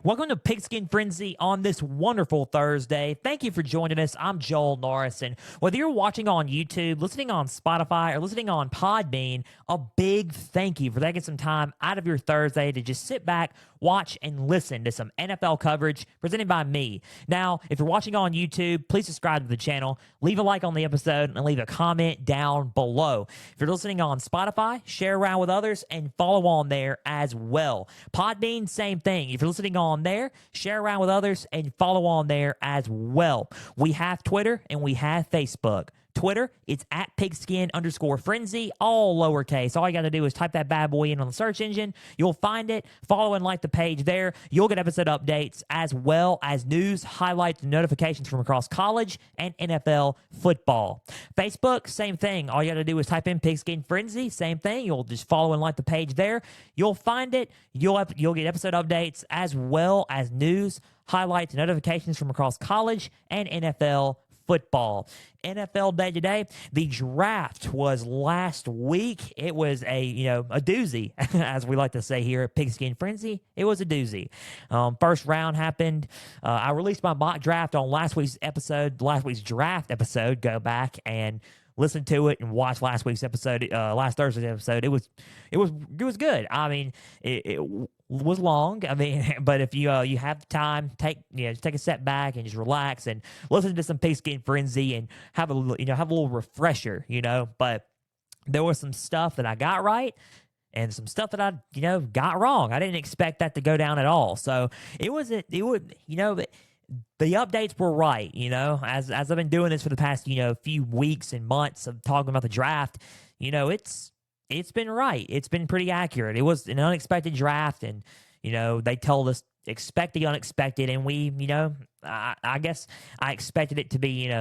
Welcome to Pigskin Frenzy on this wonderful Thursday. Thank you for joining us. I'm Joel Norris, and whether you're watching on YouTube, listening on Spotify, or listening on Podbean, a big thank you for taking some time out of your Thursday to just sit back, watch, and listen to some NFL coverage presented by me. Now, if you're watching on YouTube, please subscribe to the channel, leave a like on the episode, and leave a comment down below. If you're listening on Spotify, share around with others, and follow on there as well. Podbean, same thing. If you're listening on there, share around with others, and follow on there as well. We have Twitter and we have Facebook. Twitter, it's at pigskin_frenzy, all lowercase. All you got to do is type that bad boy in on the search engine. You'll find it. Follow and like the page there. You'll get episode updates as well as news, highlights, and notifications from across college and NFL football. Facebook, same thing. All you got to do is type in Pigskin Frenzy, same thing. You'll just follow and like the page there. You'll find it. You'll get episode updates as well as news, highlights, and notifications from across college and NFL football. NFL day today. The draft was last week. It was a doozy, as we like to say here at Pigskin Frenzy. It was a doozy. First round happened. I released my mock draft on last week's draft episode. Go back and listen to it and watch last week's episode, last Thursday's episode. It was good. I mean, it was long. I mean, but if you have the time, take a step back and just relax and listen to some Pigskin Frenzy and have a little refresher. But there was some stuff that I got right and some stuff that I got wrong. I didn't expect that to go down at all. So the updates were right, as I've been doing this for the past, few weeks and months of talking about the draft, it's been right. It's been pretty accurate. It was an unexpected draft, and, they told us expect the unexpected, and we, I guess I expected it to be,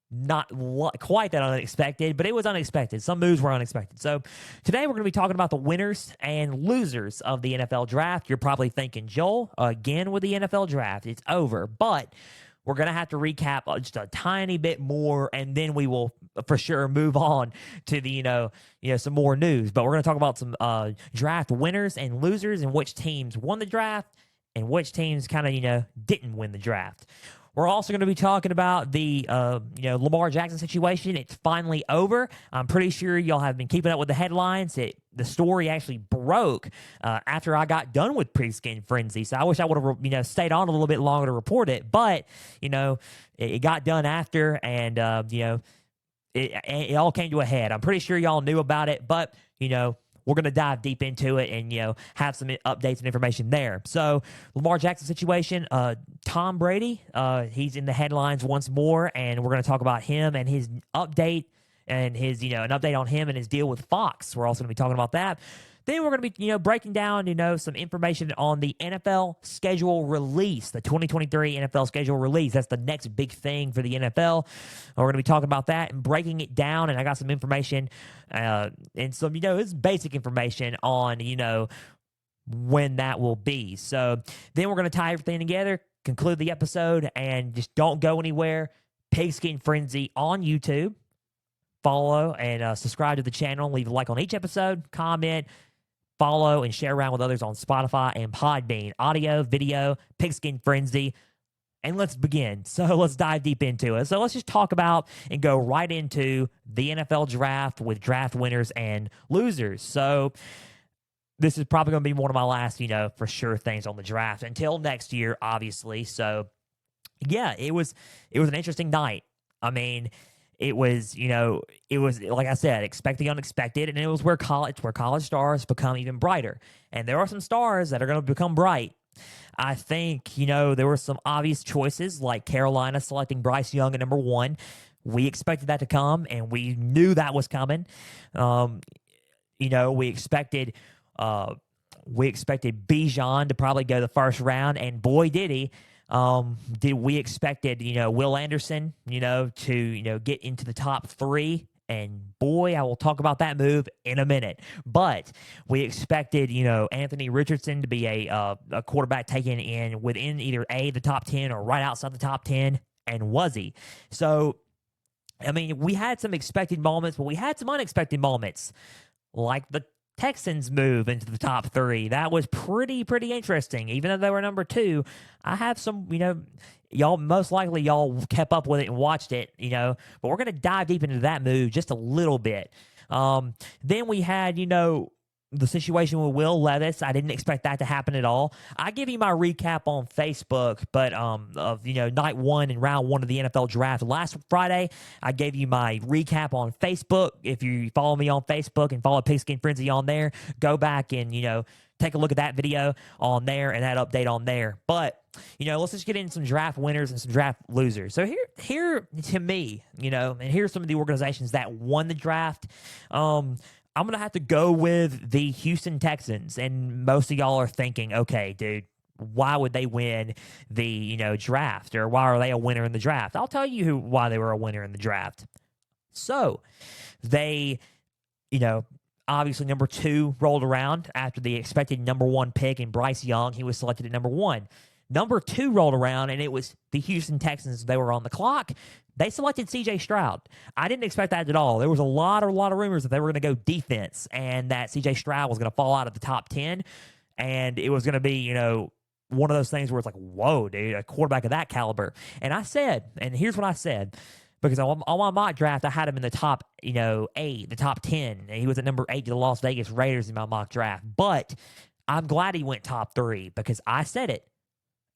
not quite that unexpected, but it was unexpected. Some moves were unexpected. So today we're going to be talking about the winners and losers of the NFL draft. You're probably thinking, Joel, again with the NFL draft, it's over. But we're going to have to recap just a tiny bit more, and then we will for sure move on to the, some more news. But we're going to talk about some draft winners and losers and which teams won the draft and which teams kind of, didn't win the draft. We're also going to be talking about the, Lamar Jackson situation. It's finally over. I'm pretty sure y'all have been keeping up with the headlines. The story actually broke after I got done with Pigskin Frenzy. So I wish I would have, stayed on a little bit longer to report it. But, it got done after, and, it all came to a head. I'm pretty sure y'all knew about it, but, we're going to dive deep into it and, have some updates and information there. So, Lamar Jackson situation, Tom Brady, he's in the headlines once more, and we're going to talk about him and his update and his, an update on him and his deal with Fox. We're also going to be talking about that. Then we're going to be, breaking down, some information on the NFL schedule release, the 2023 NFL schedule release. That's the next big thing for the NFL. We're going to be talking about that and breaking it down. And I got some information and some, it's basic information on, when that will be. So then we're going to tie everything together, conclude the episode, and just don't go anywhere. Pigskin Frenzy on YouTube. Follow and subscribe to the channel. Leave a like on each episode, comment, follow, and share around with others on Spotify and Podbean. Audio, video, Pigskin Frenzy. And let's begin. So let's dive deep into it. So let's just talk about and go right into the NFL draft with draft winners and losers. So this is probably going to be one of my last, for sure things on the draft until next year, obviously. So yeah, it was an interesting night. I mean, it was like I said, expect the unexpected, and it was where college stars become even brighter. And there are some stars that are going to become bright. I think, there were some obvious choices like Carolina selecting Bryce Young at number 1. We expected that to come, and we knew that was coming. We expected Bijan to probably go the first round, and boy, did he. We expected, Will Anderson, to get into the top 3, and boy, I will talk about that move in a minute. But we expected, Anthony Richardson to be a quarterback taken in within either the top 10 or right outside the top 10, and was he? So, I mean, we had some expected moments, but we had some unexpected moments, like the Texans move into the top 3. That was pretty interesting. Even though they were number 2, I have some, y'all most likely y'all kept up with it and watched it, but we're going to dive deep into that move just a little bit. Then we had, the situation with Will Levis. I didn't expect that to happen at all. I give you my recap on Facebook, but of night 1 and round 1 of the NFL draft last Friday. I gave you my recap on Facebook. If you follow me on Facebook and follow Pigskin Frenzy on there, go back and take a look at that video on there and that update on there. But let's just get into some draft winners and some draft losers. So here to me, and here's some of the organizations that won the draft. I'm going to have to go with the Houston Texans. And most of y'all are thinking, okay, dude, why would they win the, draft? Or why are they a winner in the draft? I'll tell you why they were a winner in the draft. So they, obviously number 2 rolled around after the expected number 1 pick in Bryce Young. He was selected at number 1. Number 2 rolled around, and it was the Houston Texans. They were on the clock. They selected C.J. Stroud. I didn't expect that at all. There was a lot of rumors that they were going to go defense and that C.J. Stroud was going to fall out of the top 10, and it was going to be, one of those things where it's like, whoa, dude, a quarterback of that caliber. And I said, and here's what I said, because on my mock draft, I had him in the top, 8, the top 10. He was at number 8 to the Las Vegas Raiders in my mock draft. But I'm glad he went top 3 because I said it.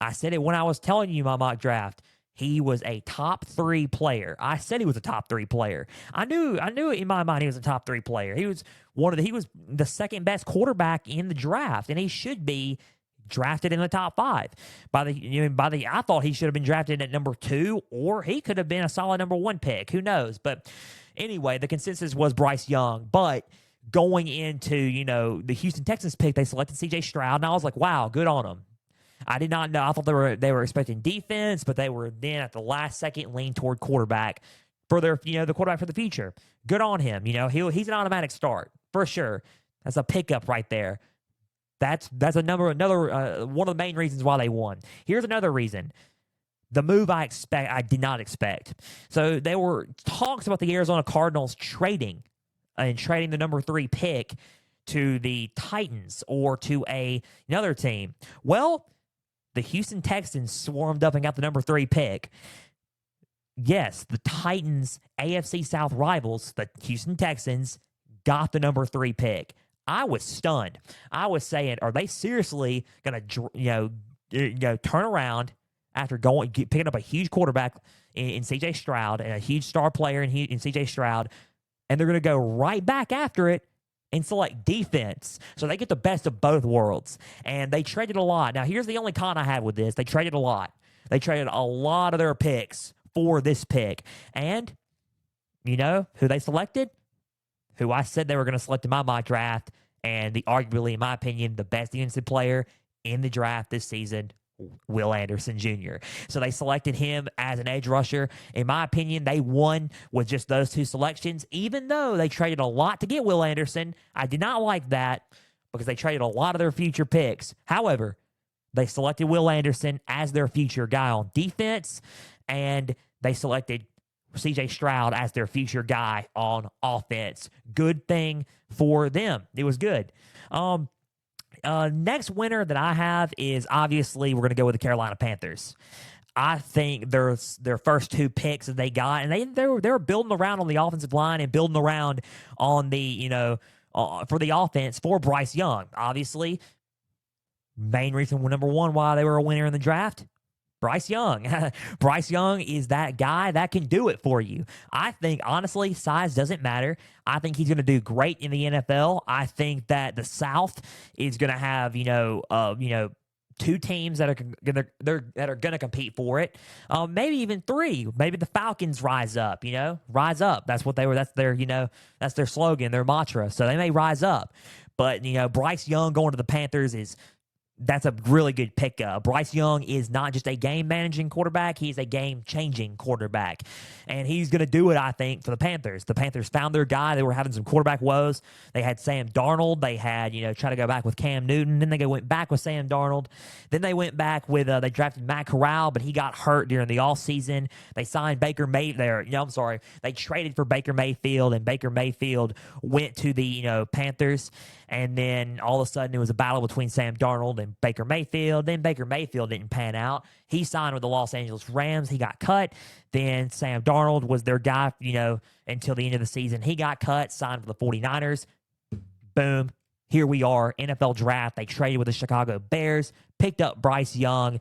I said it when I was telling you my mock draft. He was a top 3 player. I said he was a top 3 player. I knew in my mind he was a top 3 player. He was the second best quarterback in the draft, and he should be drafted in the top 5. I thought he should have been drafted at number 2, or he could have been a solid number 1 pick. Who knows? But anyway, the consensus was Bryce Young. But going into the Houston Texans pick, they selected C.J. Stroud, and I was like, wow, good on them. I did not know. I thought they were expecting defense, but they were then at the last second lean toward quarterback for their the quarterback for the future. Good on him. He's an automatic start for sure. That's a pickup right there. That's another one of the main reasons why they won. Here's another reason. The move I did not expect. So there were talks about the Arizona Cardinals trading the number 3 pick to the Titans or to another team. Well, the Houston Texans swarmed up and got the number 3 pick. Yes, the Titans, AFC South rivals, the Houston Texans, got the number 3 pick. I was stunned. I was saying, are they seriously going to, turn around after picking up a huge quarterback in C.J. Stroud and a huge star player in C.J. Stroud, and they're going to go right back after it and select defense. So they get the best of both worlds. And they traded a lot. Now, here's the only con I have with this. They traded a lot. They traded a lot of their picks for this pick. And you know who they selected? Who I said they were going to select in my mock draft, and arguably, in my opinion, the best defensive player in the draft this season, Will Anderson Jr. So they selected him as an edge rusher. In my opinion, they won with just those 2 selections, even though they traded a lot to get Will Anderson. I did not like that because they traded a lot of their future picks. However, they selected Will Anderson as their future guy on defense, and they selected C.J. Stroud as their future guy on offense. Good thing for them. It was good. Next winner that I have is obviously we're going to go with the Carolina Panthers. I think their first 2 picks that they got, and they were building around on the offensive line and building around on the for the offense for Bryce Young. Obviously, main reason number 1 why they were a winner in the draft. Bryce Young. Bryce Young is that guy that can do it for you. I think, honestly, size doesn't matter. I think he's going to do great in the NFL. I think that the South is going to have, 2 teams that are going to compete for it. Maybe even 3. Maybe the Falcons rise up, rise up. That's what they were. That's their slogan, their mantra. So they may rise up. But, Bryce Young going to the Panthers is that's a really good pickup. Bryce Young is not just a game managing quarterback, he's a game changing quarterback. And he's going to do it, I think, for the Panthers. The Panthers found their guy. They were having some quarterback woes. They had Sam Darnold. They had, try to go back with Cam Newton. Then they went back with Sam Darnold. Then they went back with, they drafted Matt Corral, but he got hurt during the offseason. They signed Baker Mayfield. They traded for Baker Mayfield, and Baker Mayfield went to the, Panthers. And then all of a sudden it was a battle between Sam Darnold and Baker Mayfield. Then Baker Mayfield didn't pan out. He signed with the Los Angeles Rams. He got cut. Then Sam Darnold was their guy, until the end of the season. He got cut, signed for the 49ers. Boom. Here we are, NFL draft. They traded with the Chicago Bears, picked up Bryce Young.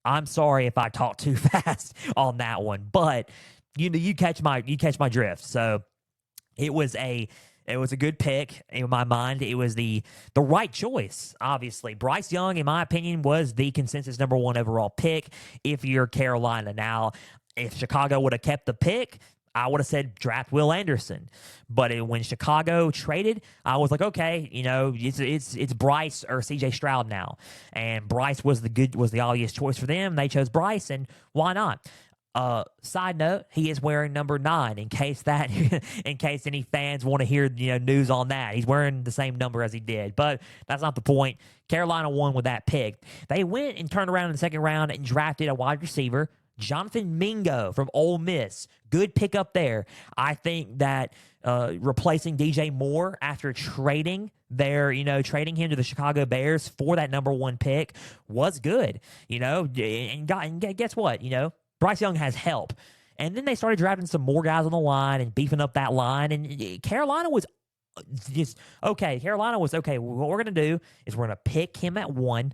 I'm sorry if I talked too fast on that one, but you catch my drift. So it was a good pick in my mind. It was the right choice, obviously. Bryce Young, in my opinion, was the consensus number 1 overall pick if you're Carolina. Now, if Chicago would have kept the pick, I would have said draft Will Anderson. But when Chicago traded, I was like, okay, it's Bryce or CJ Stroud now. And Bryce was the obvious choice for them. They chose Bryce, and why not? Side note, he is wearing number 9 in case any fans want to hear news on that. He's wearing the same number as he did, but that's not the point. Carolina won with that pick. They went and turned around in the second round and drafted a wide receiver, Jonathan Mingo from Ole Miss. Good pickup there. I think that replacing DJ Moore after trading him to the Chicago Bears for that number 1 pick was good. And guess what? Bryce Young has help. And then they started drafting some more guys on the line and beefing up that line. And Carolina was just okay. Carolina was okay. What we're going to do is we're going to pick him at 1.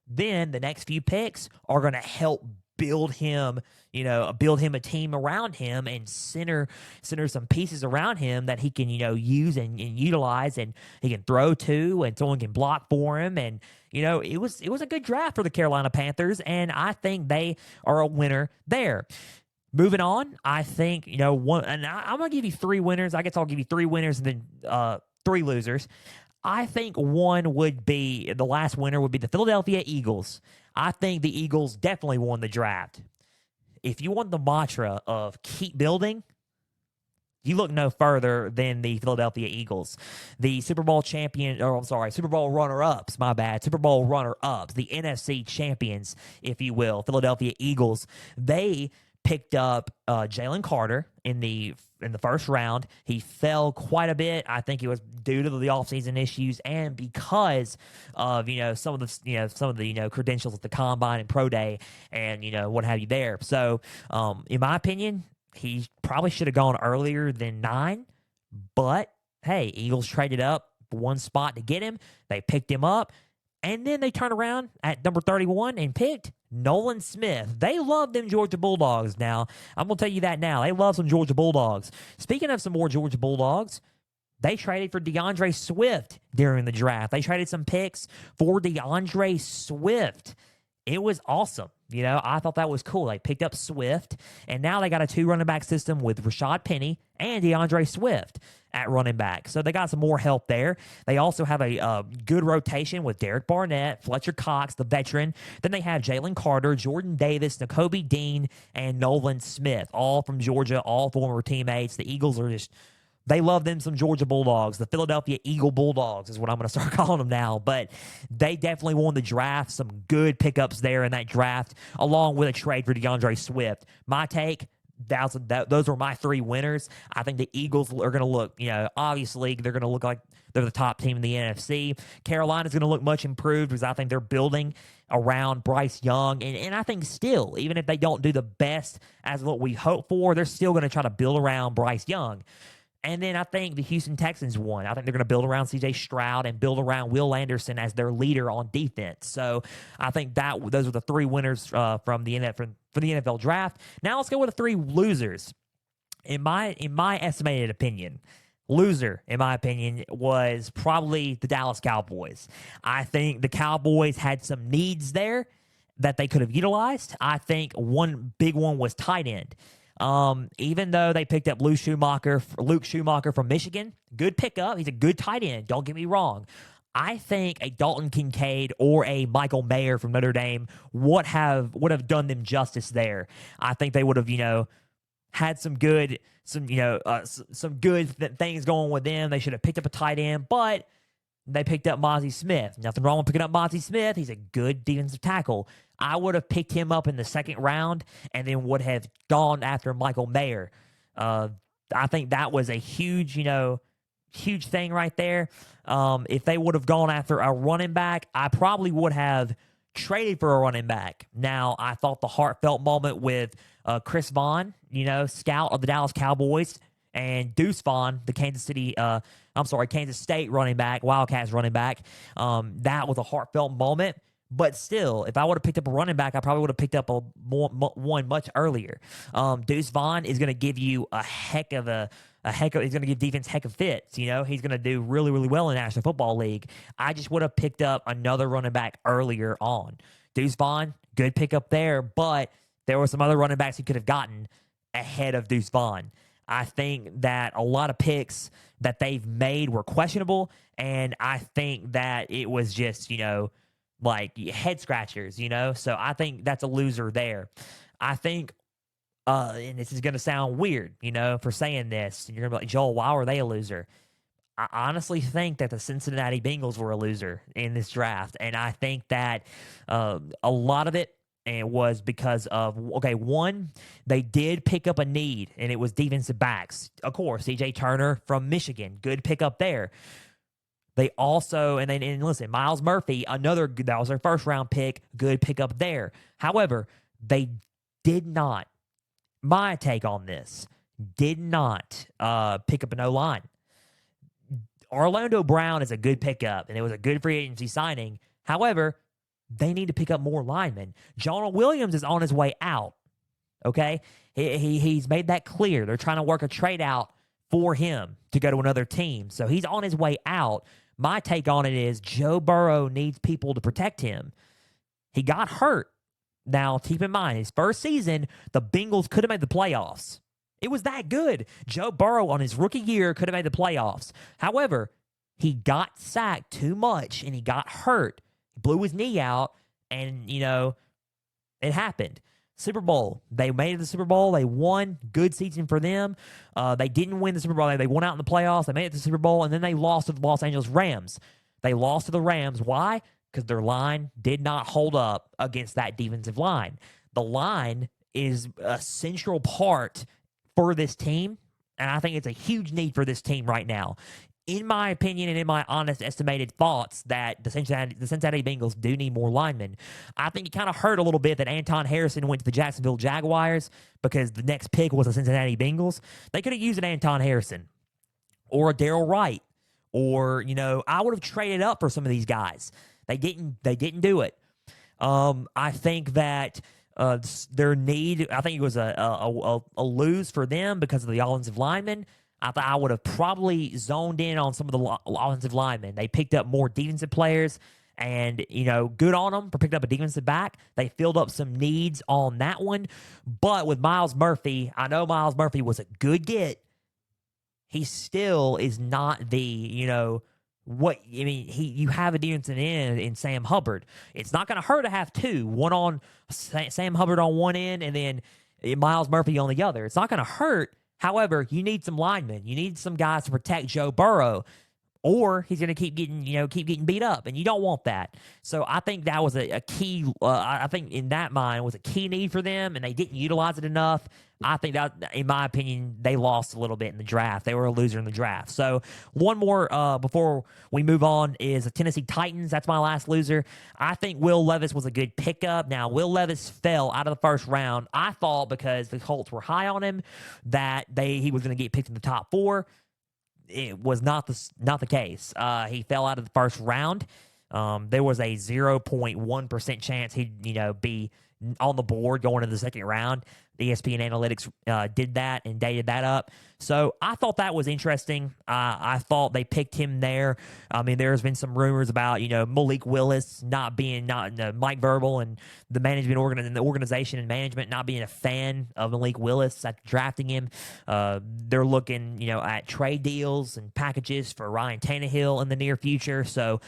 Then the next few picks are going to help build him a team around him and center some pieces around him that he can, use and utilize, and he can throw to, and someone can block for him. And, it was a good draft for the Carolina Panthers, and I think they are a winner there. Moving on, I think, I'm going to give you 3 winners. I guess I'll give you 3 winners and then 3 losers. I think the last winner would be the Philadelphia Eagles. I think the Eagles definitely won the draft. If you want the mantra of keep building, you look no further than the Philadelphia Eagles. The Super Bowl runner-ups, the NFC champions, if you will, Philadelphia Eagles. They picked up Jalen Carter in the first round. He fell quite a bit. I think it was due to the offseason issues and because of some of the credentials at the combine and pro day and what have you there. So in my opinion, he probably should have gone earlier than 9. But hey, Eagles traded up 1 spot to get him. They picked him up. And then they turned around at number 31 and picked Nolan Smith. They love them Georgia Bulldogs now. I'm going to tell you that now. They love some Georgia Bulldogs. Speaking of some more Georgia Bulldogs, they traded for DeAndre Swift during the draft. They traded some picks for DeAndre Swift. It was awesome. I thought that was cool. They picked up Swift, and now they got a 2 running back system with Rashad Penny and DeAndre Swift at running back. So they got some more help there. They also have a good rotation with Derek Barnett, Fletcher Cox, the veteran. Then they have Jalen Carter, Jordan Davis, Nakobe Dean, and Nolan Smith, all from Georgia, all former teammates. The Eagles are they love them some Georgia Bulldogs. The Philadelphia Eagle Bulldogs is what I'm going to start calling them now. But they definitely won the draft. Some good pickups there in that draft, along with a trade for DeAndre Swift. My take, those were my 3 winners. I think the Eagles are going to look, obviously they're going to look like they're the top team in the NFC. Carolina's going to look much improved because I think they're building around Bryce Young. And I think still, even if they don't do the best as what we hope for, they're still going to try to build around Bryce Young. And then I think the Houston Texans won. I think they're going to build around C.J. Stroud and build around Will Anderson as their leader on defense. So I think those are the 3 winners from the NFL draft. Now let's go with the 3 losers. In my estimated opinion, loser, in my opinion, was probably the Dallas Cowboys. I think the Cowboys had some needs there that they could have utilized. I think one big one was tight end. Even though they picked up Luke Schumacher from Michigan, good pickup. He's a good tight end. Don't get me wrong. I think a Dalton Kincaid or a Michael Mayer from Notre Dame would have done them justice there. I think they would have, had some good things going with them. They should have picked up a tight end, but they picked up Mozzie Smith. Nothing wrong with picking up Mozzie Smith. He's a good defensive tackle. I would have picked him up in the second round and then would have gone after Michael Mayer. I think that was a huge thing right there. If they would have gone after a running back, I probably would have traded for a running back. Now, I thought the heartfelt moment with Chris Vaughn, scout of the Dallas Cowboys, and Deuce Vaughn, the Kansas State running back, Wildcats running back. That was a heartfelt moment. But still, if I would have picked up a running back, I probably would have picked up one much earlier. Deuce Vaughn is going to give you he's going to give defense heck of fits. He's going to do really, really well in the National Football League. I just would have picked up another running back earlier on. Deuce Vaughn, good pickup there, but there were some other running backs he could have gotten ahead of Deuce Vaughn. I think that a lot of picks that they've made were questionable, and I think that it was just, like head scratchers, So I think that's a loser there. I think, and this is going to sound weird, for saying this. You're going to be like, Joel, why were they a loser? I honestly think that the Cincinnati Bengals were a loser in this draft, and I think that a lot of it was because of, one, they did pick up a need, and it was defensive backs. Of course, C.J. Turner from Michigan, good pickup there. They also, and listen, Miles Murphy, that was their first round pick, good pickup there. However, they did not, my take on this, did not pick up an O-line. Orlando Brown is a good pickup, and it was a good free agency signing. However, they need to pick up more linemen. Jonah Williams is on his way out, okay? He's made that clear. They're trying to work a trade out for him to go to another team. So he's on his way out. My take on it is Joe Burrow needs people to protect him. He got hurt. Now, keep in mind, his first season, the Bengals could have made the playoffs. It was that good. Joe Burrow on his rookie year could have made the playoffs. However, he got sacked too much and he got hurt. He blew his knee out, and, it happened. Super Bowl. They made it to the Super Bowl. They won. Good season for them. They didn't win the Super Bowl. They won out in the playoffs. They made it to the Super Bowl, and then they lost to the Los Angeles Rams. They lost to the Rams. Why? Because their line did not hold up against that defensive line. The line is a central part for this team, and I think it's a huge need for this team right now. In my opinion and in my honest estimated thoughts, that the Cincinnati Bengals do need more linemen. I think it kind of hurt a little bit that Anton Harrison went to the Jacksonville Jaguars because the next pick was the Cincinnati Bengals. They could have used an Anton Harrison or a Darryl Wright, or, I would have traded up for some of these guys. They didn't do it. I think that their need, I think it was a lose for them because of the offensive linemen. I thought I would have probably zoned in on some of the offensive linemen. They picked up more defensive players, and, good on them for picking up a defensive back. They filled up some needs on that one. But with Miles Murphy, I know Miles Murphy was a good get. He still is not the, you have a defensive end in Sam Hubbard. It's not going to hurt to have two, one on Sam Hubbard on one end and then Miles Murphy on the other. It's not going to hurt. However, you need some linemen. You need some guys to protect Joe Burrow, or he's going to keep getting beat up, and you don't want that. So I think that was a key. I think in that mind was a key need for them, and they didn't utilize it enough. I think that, in my opinion, they lost a little bit in the draft. They were a loser in the draft. So one more before we move on is the Tennessee Titans. That's my last loser. I think Will Levis was a good pickup. Now, Will Levis fell out of the first round. I thought because the Colts were high on him that he was going to get picked in the top 4. It was not the case. He fell out of the first round. There was a 0.1% chance he'd be on the board going into the second round. The ESPN Analytics did that and dated that up. So I thought that was interesting. I thought they picked him there. I mean, there's been some rumors about, Malik Willis not Mike Verbal and the the organization and management not being a fan of Malik Willis after drafting him. They're looking, at trade deals and packages for Ryan Tannehill in the near future. So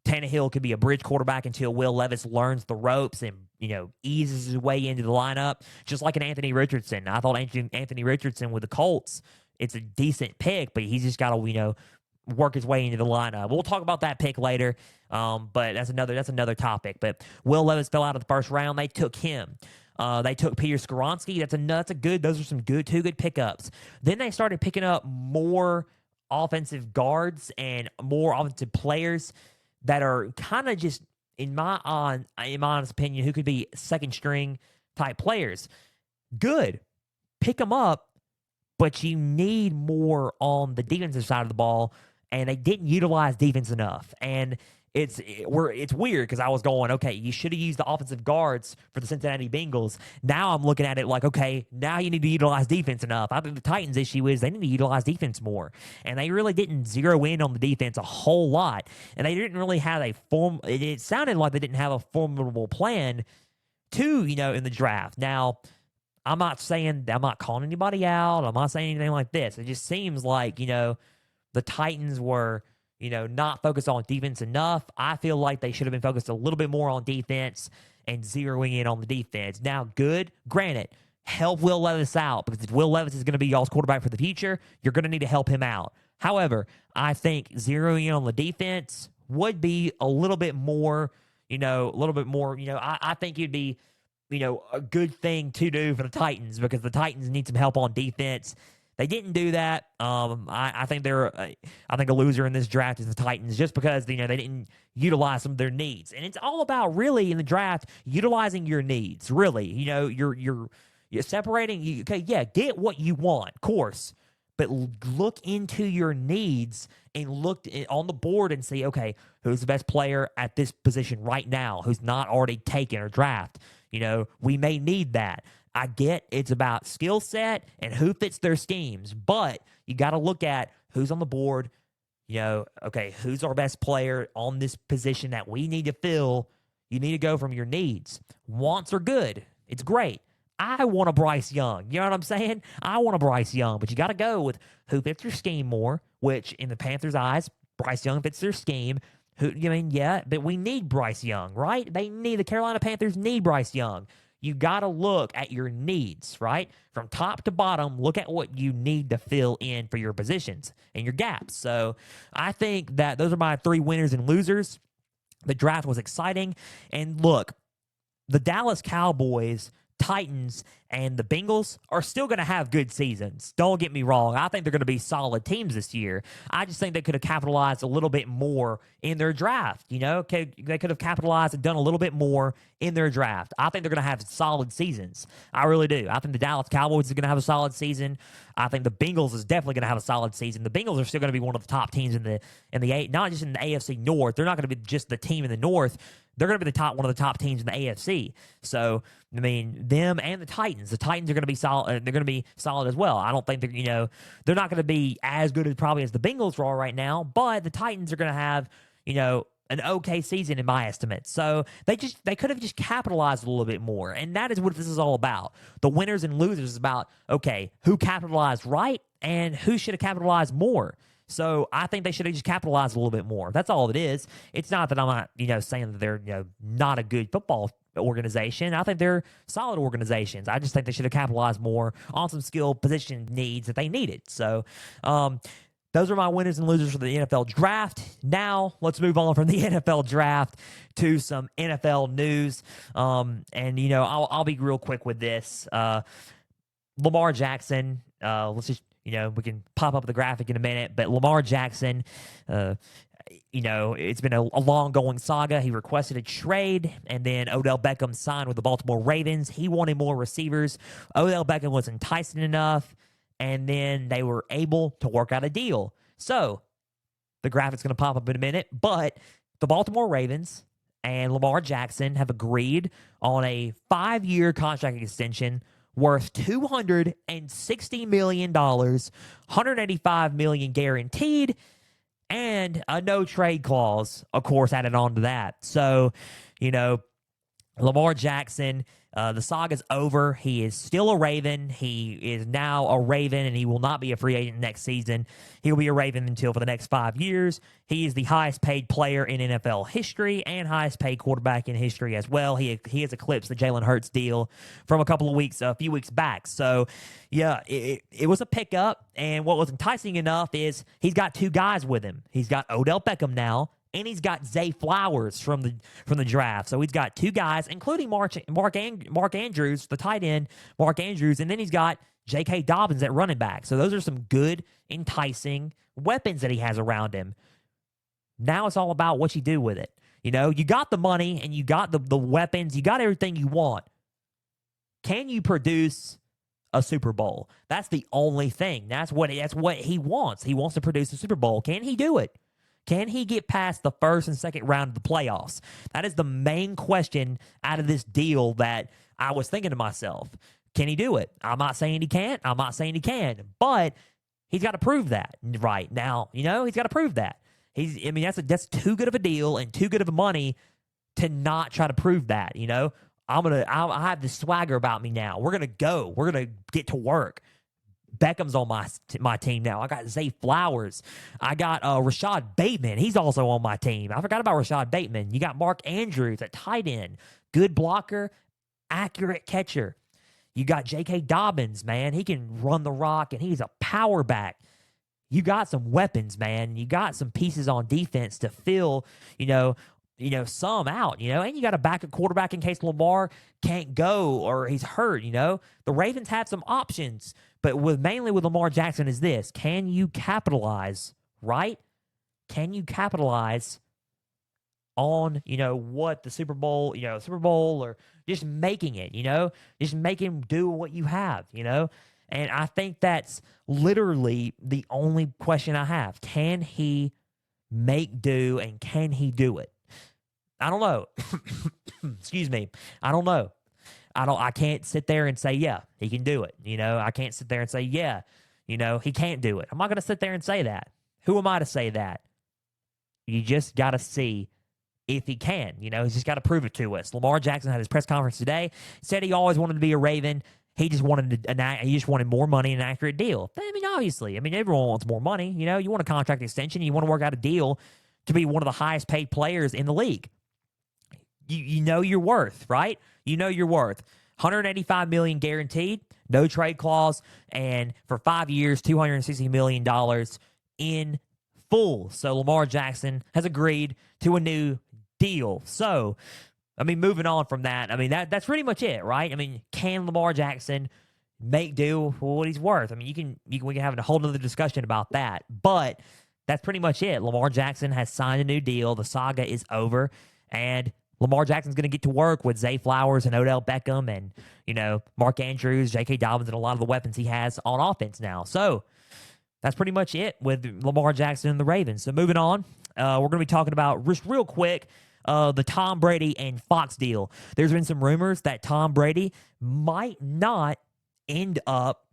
Tannehill could be a bridge quarterback until Will Levis learns the ropes and, eases his way into the lineup, just like an Anthony Richardson. I thought Anthony Richardson with the Colts, it's a decent pick, but he's just got to, work his way into the lineup. We'll talk about that pick later, but that's another topic. But Will Levis fell out of the first round. They took him. They took Peter Skoronski. Those are some two good pickups. Then they started picking up more offensive guards and more offensive players that are kind of just, in my honest opinion, who could be second string type players. Good. Pick them up, but you need more on the defensive side of the ball, and they didn't utilize defense enough. And it's weird because I was going, okay, you should have used the offensive guards for the Cincinnati Bengals. Now I'm looking at it like, okay, now you need to utilize defense enough. I think the Titans' issue is they need to utilize defense more. And they really didn't zero in on the defense a whole lot. And they didn't really have it sounded like they didn't have a formidable plan to, in the draft. Now, I'm not calling anybody out. I'm not saying anything like this. It just seems like, the Titans were, not focused on defense enough. I feel like they should have been focused a little bit more on defense and zeroing in on the defense. Now, granted, help Will Levis out, because if Will Levis is going to be y'all's quarterback for the future, you're going to need to help him out. However, I think zeroing in on the defense would be a little bit more, I think it'd be, a good thing to do for the Titans, because the Titans need some help on defense. They didn't do that. I think a loser in this draft is the Titans, just because they didn't utilize some of their needs, and it's all about really in the draft utilizing your needs. Really, you're separating. Okay, yeah, get what you want, of course, but look into your needs and look on the board and see, okay, who's the best player at this position right now, who's not already taken or draft. We may need that. I get it's about skill set and who fits their schemes, but you got to look at who's on the board. Okay, who's our best player on this position that we need to fill? You need to go from your needs. Wants are good. It's great. I want a Bryce Young. You know what I'm saying? I want a Bryce Young, but you got to go with who fits their scheme more, which in the Panthers' eyes, Bryce Young fits their scheme. But we need Bryce Young, right? The Carolina Panthers need Bryce Young. You got to look at your needs, right? From top to bottom, look at what you need to fill in for your positions and your gaps. So I think that those are my three winners and losers. The draft was exciting. And look, the Dallas Cowboys, Titans, and the Bengals are still going to have good seasons. Don't get me wrong. I think they're going to be solid teams this year. I just think they could have capitalized a little bit more in their draft. They could have capitalized and done a little bit more in their draft. I think they're going to have solid seasons. I really do. I think the Dallas Cowboys are going to have a solid season. I think the Bengals is definitely going to have a solid season. The Bengals are still going to be one of the top teams in the not just in the AFC North. They're not going to be just the team in the North. They're going to be one of the top teams in the AFC. So, I mean, them and the Titans. The Titans are going to be solid. They're going to be solid as well. I don't think they're not going to be as good as the Bengals are right now, but the Titans are going to have, an okay season in my estimate. So they could have just capitalized a little bit more. And that is what this is all about. The winners and losers is about, okay, who capitalized right and who should have capitalized more. So I think they should have just capitalized a little bit more. That's all it is. It's not that I'm not, saying that they're, not a good football organization. I think they're solid organizations. I just think they should have capitalized more on some skill position needs that they needed. So, those are my winners and losers for the NFL draft. Now, let's move on from the NFL draft to some NFL news. I'll be real quick with this. Lamar Jackson, let's just, we can pop up the graphic in a minute, but Lamar Jackson, it's been a long-going saga. He requested a trade, and then Odell Beckham signed with the Baltimore Ravens. He wanted more receivers. Odell Beckham was enticing enough, and then they were able to work out a deal. So the graphic's going to pop up in a minute, but the Baltimore Ravens and Lamar Jackson have agreed on a 5-year contract extension worth $260 million, $185 million guaranteed, and a no trade clause, of course, added on to that. So, you know, Lamar Jackson, the saga's over. He is still a Raven. He is now a Raven, and he will not be a free agent next season. He'll be a Raven until for the next 5 years. He is the highest paid player in NFL history and highest paid quarterback in history as well. He has eclipsed the Jalen Hurts deal from a few weeks back. So, yeah, it was a pickup, and what was enticing enough is he's got 2 guys with him. He's got Odell Beckham now, and he's got Zay Flowers from the draft. So he's got 2 guys, including Mark Andrews, the tight end, Mark Andrews, and then he's got J.K. Dobbins at running back. So those are some good, enticing weapons that he has around him. Now it's all about what you do with it. You know, you got the money and you got the weapons, you got everything you want. Can you produce a Super Bowl? That's the only thing. That's what he wants. He wants to produce a Super Bowl. Can he do it? Can he get past the first and second round of the playoffs? That is the main question out of this deal that I was thinking to myself. Can he do it? I'm not saying he can't. I'm not saying he can. But he's got to prove that right now. You know, he's got to prove that. That's too good of a deal and too good of a money to not try to prove that. You know, I have this swagger about me now. We're gonna get to work. Beckham's on my team now. I got Zay Flowers. I got Rashad Bateman. He's also on my team. I forgot about Rashad Bateman. You got Mark Andrews at tight end. Good blocker, accurate catcher. You got J.K. Dobbins, man. He can run the rock, and he's a power back. You got some weapons, man. You got some pieces on defense to fill, some out, and you got a backup quarterback in case Lamar can't go or he's hurt, The Ravens have some options, but mainly with Lamar Jackson is this. Can you capitalize, right? Can you capitalize on, what the Super Bowl or just making it, just make him do what you have, And I think that's literally the only question I have. Can he make do and can he do it? I don't know. Excuse me. I don't know. I can't sit there and say, yeah, he can do it. I can't sit there and say, yeah, he can't do it. I'm not going to sit there and say that. Who am I to say that? You just got to see if he can. He's just got to prove it to us. Lamar Jackson had his press conference today, said he always wanted to be a Raven. He just wanted more money and an accurate deal. Obviously. Everyone wants more money. You want a contract extension. You want to work out a deal to be one of the highest paid players in the league. You know your worth, right? You know your worth. $185 million guaranteed, no trade clause, and for 5 years, $260 million in full. So Lamar Jackson has agreed to a new deal. So, moving on from that, that's pretty much it, right? Can Lamar Jackson make do for what he's worth? We can have a whole nother discussion about that, but that's pretty much it. Lamar Jackson has signed a new deal. The saga is over, and Lamar Jackson's going to get to work with Zay Flowers and Odell Beckham and, Mark Andrews, J.K. Dobbins, and a lot of the weapons he has on offense now. So that's pretty much it with Lamar Jackson and the Ravens. So moving on, we're going to be talking about, just real quick, the Tom Brady and Fox deal. There's been some rumors that Tom Brady might not end up,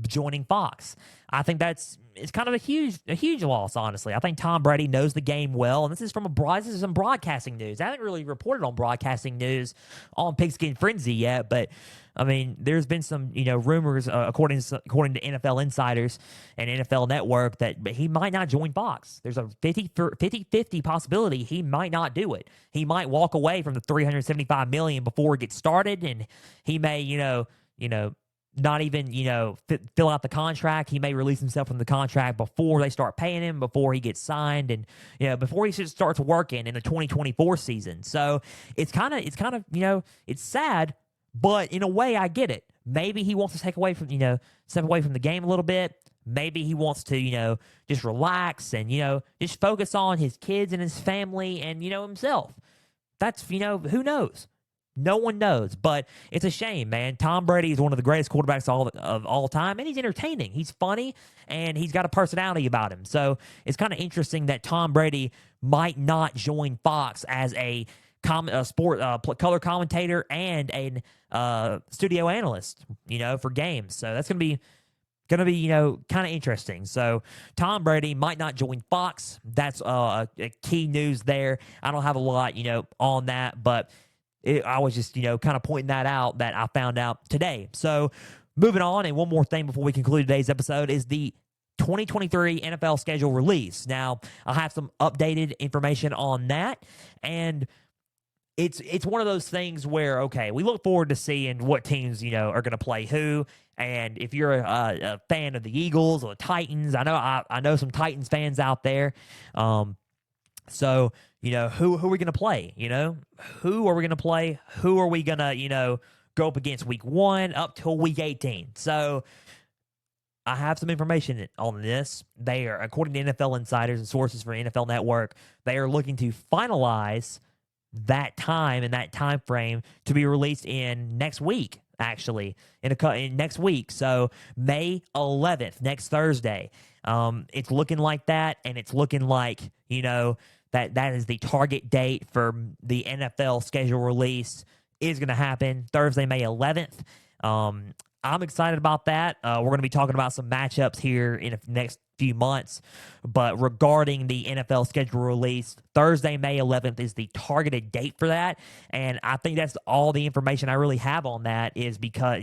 joining Fox. I think it's kind of a huge loss, honestly. I think Tom Brady knows the game well, and this is some broadcasting news. I haven't really reported on broadcasting news on Pigskin Frenzy yet, but there's been some rumors according to NFL insiders and NFL Network that he might not join Fox. There's a 50-50 possibility he might not do it. He might walk away from the $375 million before it gets started, and he may not even, fill out the contract. He may release himself from the contract before they start paying him, before he gets signed, and, before he starts working in the 2024 season. So it's kind of, it's sad, but in a way I get it. Maybe he wants to step away from the game a little bit. Maybe he wants to, just relax and, just focus on his kids and his family and, himself. That's, who knows? No one knows, but it's a shame, man. Tom Brady is one of the greatest quarterbacks of all time, and he's entertaining. He's funny, and he's got a personality about him. So it's kind of interesting that Tom Brady might not join Fox as a color commentator and a studio analyst, for games. So that's gonna be kind of interesting. So Tom Brady might not join Fox. That's a key news there. I don't have a lot on that, but I was just kind of pointing that out that I found out today. So moving on, and one more thing before we conclude today's episode is the 2023 NFL schedule release. Now I have some updated information on that, and it's one of those things where, okay, we look forward to seeing what teams, are going to play who. And if you're a fan of the Eagles or the Titans, I know some Titans fans out there. So, who are we going to play? Who are we going to play? Who are we going to, go up against week 1 up till week 18? So I have some information on this. They are, according to NFL insiders and sources for NFL Network, they are looking to finalize that time and that time frame to be released in next week, actually, in next week. So May 11th, next Thursday. It's looking like that, and it's looking like, that is the target date for the NFL schedule release is going to happen Thursday, May 11th. I'm excited about that. We're going to be talking about some matchups here in the next few months. But regarding the NFL schedule release, Thursday, May 11th is the targeted date for that. And I think that's all the information I really have on that is because,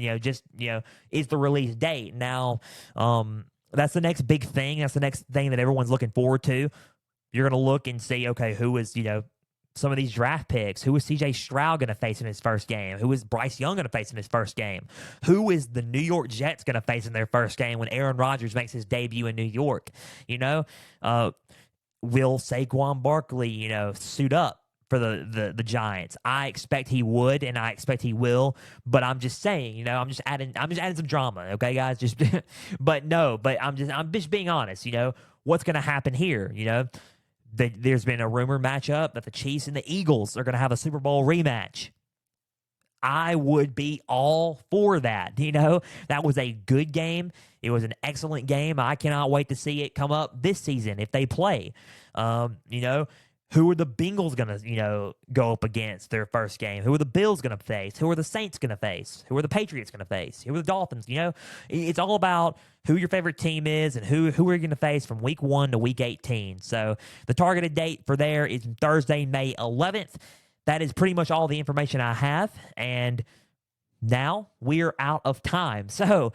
is the release date. Now, that's the next big thing. That's the next thing that everyone's looking forward to. You're going to look and see, okay, who is, some of these draft picks. Who is C.J. Stroud going to face in his first game? Who is Bryce Young going to face in his first game? Who is the New York Jets going to face in their first game when Aaron Rodgers makes his debut in New York? Will Saquon Barkley, suit up for the Giants? I expect he would, and I expect he will. But I'm just saying, I'm just adding some drama, okay, guys? But I'm just being honest. What's going to happen here? There's been a rumor matchup that the Chiefs and the Eagles are going to have a Super Bowl rematch. I would be all for that. That was a good game. It was an excellent game. I cannot wait to see it come up this season if they play. Who are the Bengals going to, go up against their first game? Who are the Bills going to face? Who are the Saints going to face? Who are the Patriots going to face? Who are the Dolphins? It's all about who your favorite team is and who are you going to face from week 1 to week 18. So the targeted date for there is Thursday, May 11th. That is pretty much all the information I have. And now we're out of time. So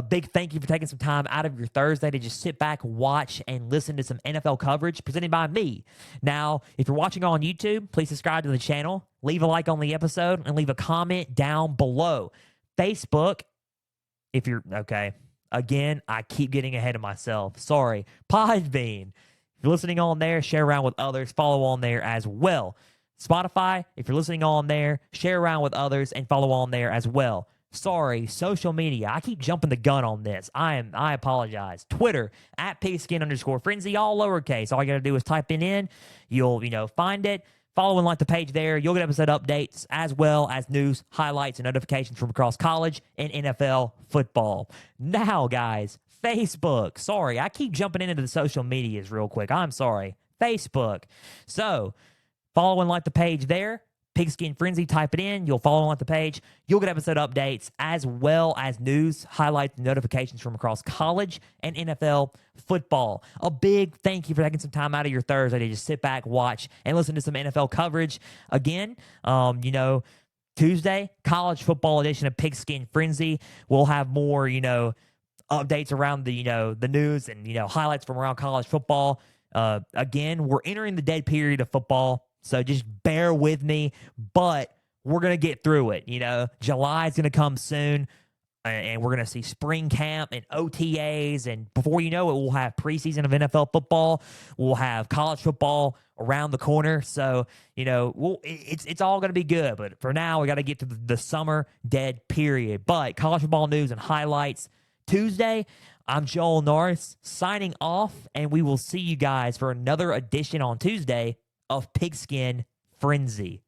big thank you for taking some time out of your Thursday to just sit back, watch, and listen to some NFL coverage presented by me. Now, if you're watching on YouTube, please subscribe to the channel, leave a like on the episode, and leave a comment down below. Facebook, if you're, okay, again, I keep getting ahead of myself. Sorry. Podbean, if you're listening on there, share around with others, follow on there as well. Spotify, if you're listening on there, share around with others and follow on there as well. Sorry, social media. I keep jumping the gun on this. I apologize. Twitter, @Pigskin_Frenzy, all lowercase. All you got to do is type it in. You'll, find it. Follow and like the page there. You'll get episode updates as well as news, highlights, and notifications from across college and NFL football. Now, guys, Facebook. Sorry, I keep jumping into the social medias real quick. I'm sorry. Facebook. So, follow and like the page there. Pigskin Frenzy, type it in. You'll follow and like the page. You'll get episode updates as well as news, highlights, and notifications from across college and NFL football. A big thank you for taking some time out of your Thursday to just sit back, watch, and listen to some NFL coverage. Again, Tuesday, college football edition of Pigskin Frenzy. We'll have more, updates around the news and, highlights from around college football. Again, we're entering the dead period of football. So just bear with me, but we're going to get through it. July is going to come soon, and we're going to see spring camp and OTAs. And before you know it, we'll have preseason of NFL football. We'll have college football around the corner. So, it's all going to be good. But for now, we got to get to the summer dead period. But college football news and highlights Tuesday. I'm Joel Norris signing off, and we will see you guys for another edition on Tuesday of Pigskin Frenzy.